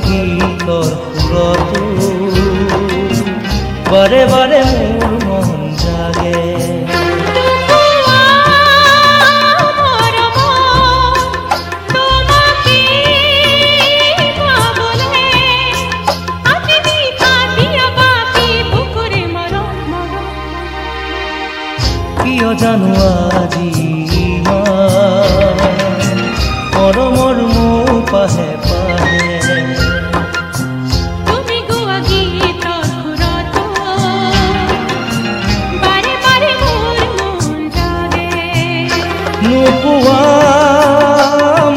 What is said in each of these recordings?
গীতৰ সুৰতো বাৰে বাৰে মোৰ মন জাগে। কিয় জানো আজি মৰমৰ মোৰ পাহে পাহে তুমি গোৱা গীতৰ সুৰতো বাৰে বাৰে মোৰ মন জাগে। নোপোৱা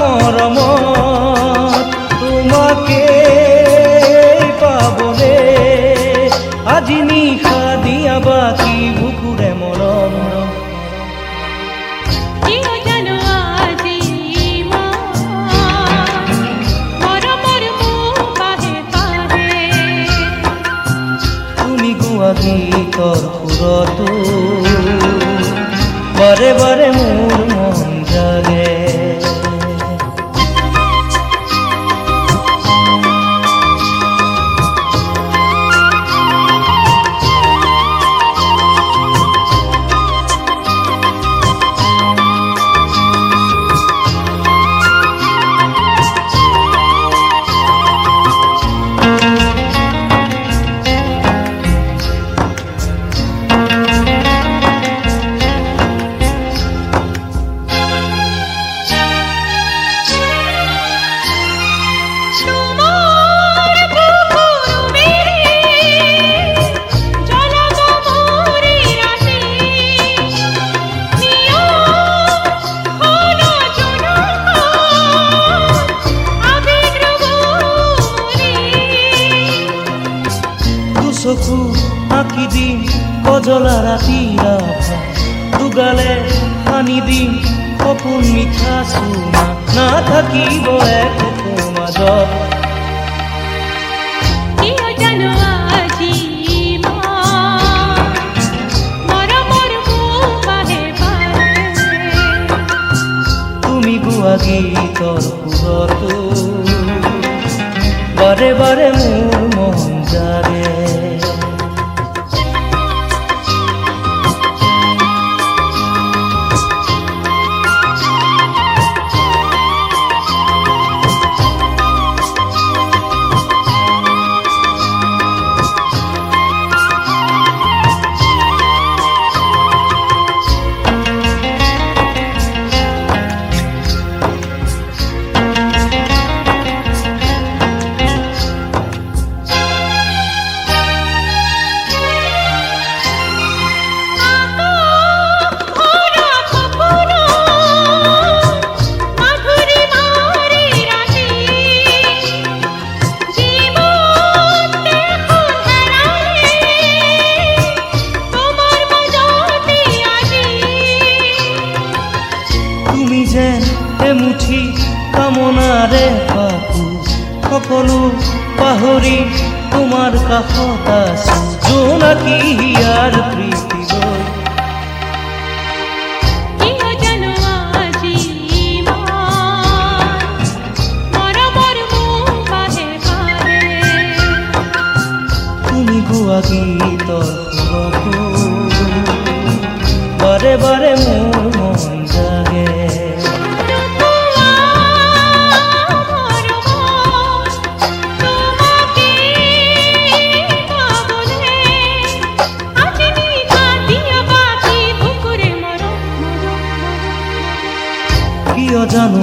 মৰমত তোমাকে পাবলে আজি নিশা দিয়া বাকী বুকুৰে মৰম। কিয় জানো আজি মৰমৰ মোৰ পাহে পাহে তুমি গোৱা গীতৰ সুৰতো বাৰে বাৰে মোৰ মন জাগে। চকু আঁকি দিম কজলা ৰাতি ৰাভা দুগালে সানি দিম সপোন মিঠা চুমা নাথাকিব একো মাজত। কিয় জানো আজি মৰমৰ মোৰ পাহে পাহে তুমি গোৱা গীতৰ সুৰতো বাৰে বাৰে মোৰ মন জাগে। তুমি যেন এমুঠি কামনাৰে পাপো সকলো পাহৰি তোমাৰ কাষত আছো জোনাকী হিয়াৰ প্ৰীতি লৈ। কিয় জানো আজি মৰমৰ মোৰ পাহে পাহে তুমি গোৱা গীতৰ সুৰতো বাৰে বাৰে মোৰ মন জাগে। কিয় জানো